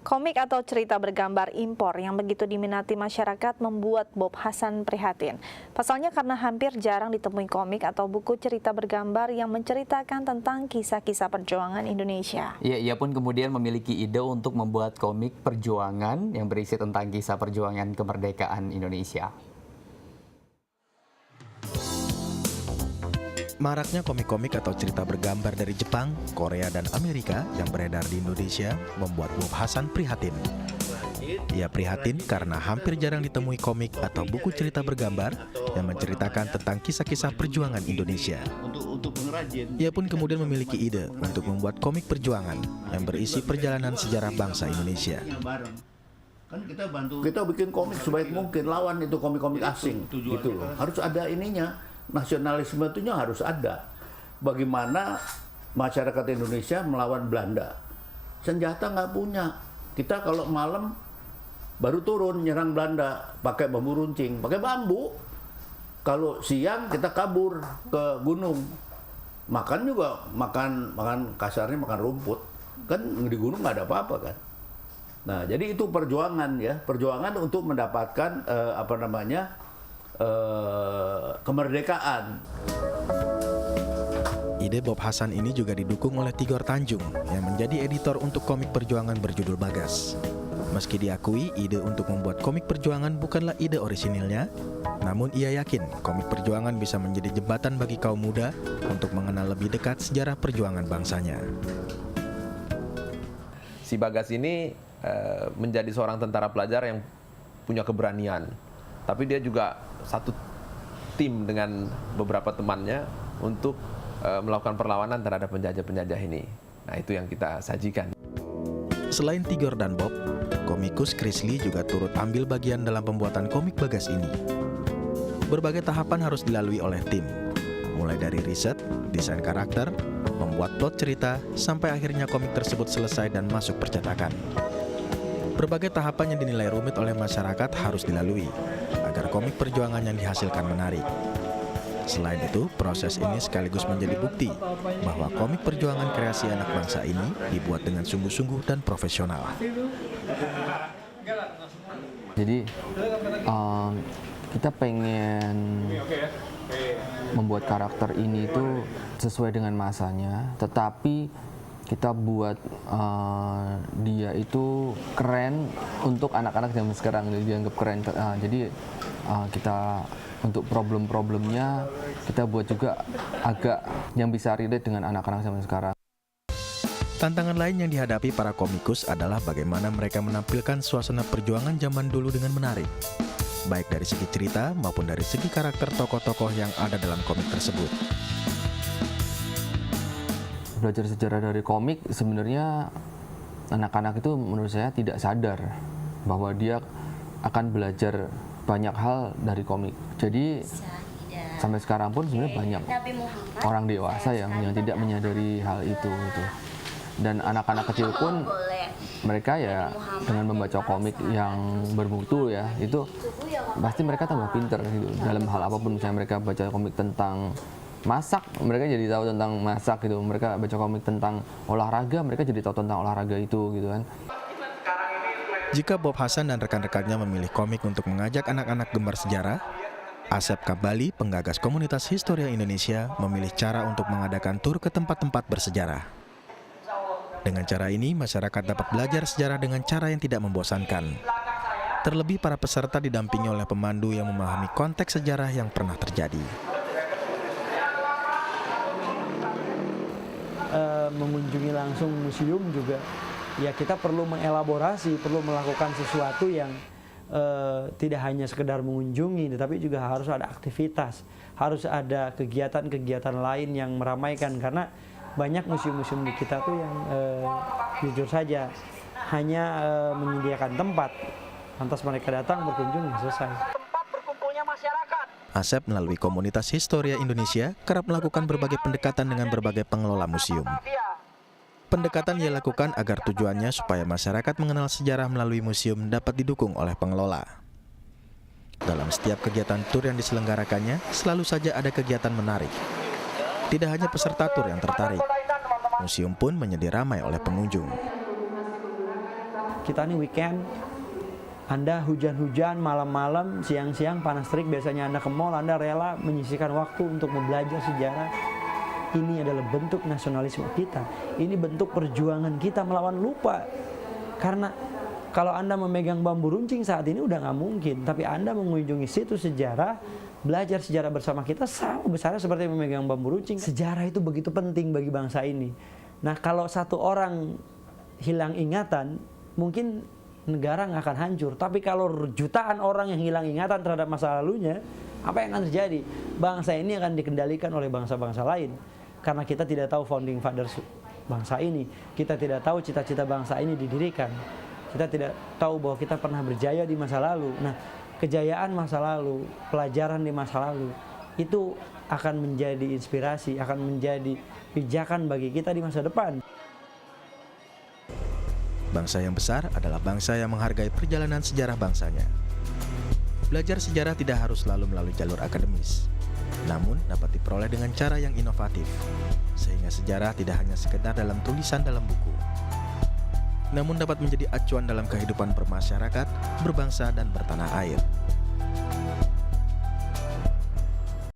Komik atau cerita bergambar impor yang begitu diminati masyarakat membuat Bob Hasan prihatin. Pasalnya karena hampir jarang ditemui komik atau buku cerita bergambar yang menceritakan tentang kisah-kisah perjuangan Indonesia. Ia pun kemudian memiliki ide untuk membuat komik perjuangan yang berisi tentang kisah perjuangan kemerdekaan Indonesia. Maraknya komik-komik atau cerita bergambar dari Jepang, Korea, dan Amerika yang beredar di Indonesia membuat Bob Hasan prihatin. Ia prihatin karena hampir jarang ditemui komik atau buku cerita bergambar yang menceritakan tentang kisah-kisah perjuangan Indonesia. Ia pun kemudian memiliki ide untuk membuat komik perjuangan yang berisi perjalanan sejarah bangsa Indonesia. Kita bikin komik sebaik mungkin lawan itu komik-komik asing gitu loh. Harus ada ininya. Nasionalisme itu harus ada. Bagaimana masyarakat Indonesia melawan Belanda? Senjata nggak punya. Kita kalau malam baru turun nyerang Belanda pakai bambu runcing, pakai bambu. Kalau siang kita kabur ke gunung. Makan juga makan kasarnya makan rumput. Kan di gunung nggak ada apa-apa kan. Nah, jadi itu perjuangan ya, perjuangan untuk mendapatkan kemerdekaan. Ide Bob Hasan ini juga didukung oleh Tigor Tanjung yang menjadi editor untuk komik perjuangan berjudul Bagas. Meski diakui ide untuk membuat komik perjuangan bukanlah ide orisinilnya, namun ia yakin komik perjuangan bisa menjadi jembatan bagi kaum muda untuk mengenal lebih dekat sejarah perjuangan bangsanya. Si Bagas ini menjadi seorang tentara pelajar yang punya keberanian. Tapi dia juga satu tim dengan beberapa temannya untuk melakukan perlawanan terhadap penjajah-penjajah ini. Nah, itu yang kita sajikan. Selain Tigor dan Bob, komikus Chris Lee juga turut ambil bagian dalam pembuatan komik Bagas ini. Berbagai tahapan harus dilalui oleh tim, mulai dari riset, desain karakter, membuat plot cerita, sampai akhirnya komik tersebut selesai dan masuk percetakan. Berbagai tahapan yang dinilai rumit oleh masyarakat harus dilalui agar komik perjuangan yang dihasilkan menarik. Selain itu, proses ini sekaligus menjadi bukti bahwa komik perjuangan kreasi anak bangsa ini dibuat dengan sungguh-sungguh dan profesional. Jadi kita pengen membuat karakter ini itu sesuai dengan masanya, tetapi kita buat dia itu keren untuk anak-anak zaman sekarang, dianggap keren. Jadi kita untuk problem-problemnya kita buat juga agak yang bisa relate dengan anak-anak zaman sekarang. Tantangan lain yang dihadapi para komikus adalah bagaimana mereka menampilkan suasana perjuangan zaman dulu dengan menarik, baik dari segi cerita maupun dari segi karakter tokoh-tokoh yang ada dalam komik tersebut. Belajar sejarah dari komik, sebenarnya anak-anak itu menurut saya tidak sadar bahwa dia akan belajar banyak hal dari komik. Jadi sampai sekarang pun sebenarnya banyak orang dewasa yang tidak menyadari hal itu gitu. Dan anak-anak kecil pun mereka ya dengan membaca komik yang bermutu ya, itu pasti mereka tambah pinter gitu dalam hal apapun. Misalnya mereka baca komik tentang masak, mereka jadi tahu tentang masak gitu. Mereka baca komik tentang olahraga, mereka jadi tahu tentang olahraga itu gitu kan. Jika Bob Hasan dan rekan-rekannya memilih komik untuk mengajak anak-anak gemar sejarah, Asep Kabali, penggagas komunitas Historia Indonesia, memilih cara untuk mengadakan tur ke tempat-tempat bersejarah. Dengan cara ini, masyarakat dapat belajar sejarah dengan cara yang tidak membosankan. Terlebih para peserta didampingi oleh pemandu yang memahami konteks sejarah yang pernah terjadi. Mengunjungi langsung museum juga, ya kita perlu mengelaborasi, perlu melakukan sesuatu yang tidak hanya sekedar mengunjungi, tetapi juga harus ada aktivitas, harus ada kegiatan-kegiatan lain yang meramaikan, karena banyak museum-museum di kita tuh yang jujur saja hanya menyediakan tempat, lantas mereka datang berkunjung selesai. Asep melalui komunitas Historia Indonesia kerap melakukan berbagai pendekatan dengan berbagai pengelola museum. Pendekatan ia lakukan agar tujuannya supaya masyarakat mengenal sejarah melalui museum dapat didukung oleh pengelola. Dalam setiap kegiatan tur yang diselenggarakannya, selalu saja ada kegiatan menarik. Tidak hanya peserta tur yang tertarik, museum pun menjadi ramai oleh pengunjung. kita nih weekend, Anda hujan-hujan, malam-malam, siang-siang, panas terik, biasanya Anda ke mall, Anda rela menyisihkan waktu untuk belajar sejarah. Ini adalah bentuk nasionalisme kita. Ini bentuk perjuangan kita melawan lupa. Karena kalau Anda memegang bambu runcing saat ini udah nggak mungkin. Tapi Anda mengunjungi situs sejarah, belajar sejarah bersama kita sama besarnya seperti memegang bambu runcing. Sejarah itu begitu penting bagi bangsa ini. Nah, kalau satu orang hilang ingatan, mungkin negara nggak akan hancur. Tapi kalau jutaan orang yang hilang ingatan terhadap masa lalunya, apa yang akan terjadi? Bangsa ini akan dikendalikan oleh bangsa-bangsa lain. Karena kita tidak tahu founding fathers bangsa ini. Kita tidak tahu cita-cita bangsa ini didirikan. Kita tidak tahu bahwa kita pernah berjaya di masa lalu. Nah, kejayaan masa lalu, pelajaran di masa lalu, itu akan menjadi inspirasi, akan menjadi pijakan bagi kita di masa depan. Bangsa yang besar adalah bangsa yang menghargai perjalanan sejarah bangsanya. Belajar sejarah tidak harus selalu melalui jalur akademis, namun dapat diperoleh dengan cara yang inovatif, sehingga sejarah tidak hanya sekedar dalam tulisan dalam buku, namun dapat menjadi acuan dalam kehidupan bermasyarakat, berbangsa, dan bertanah air.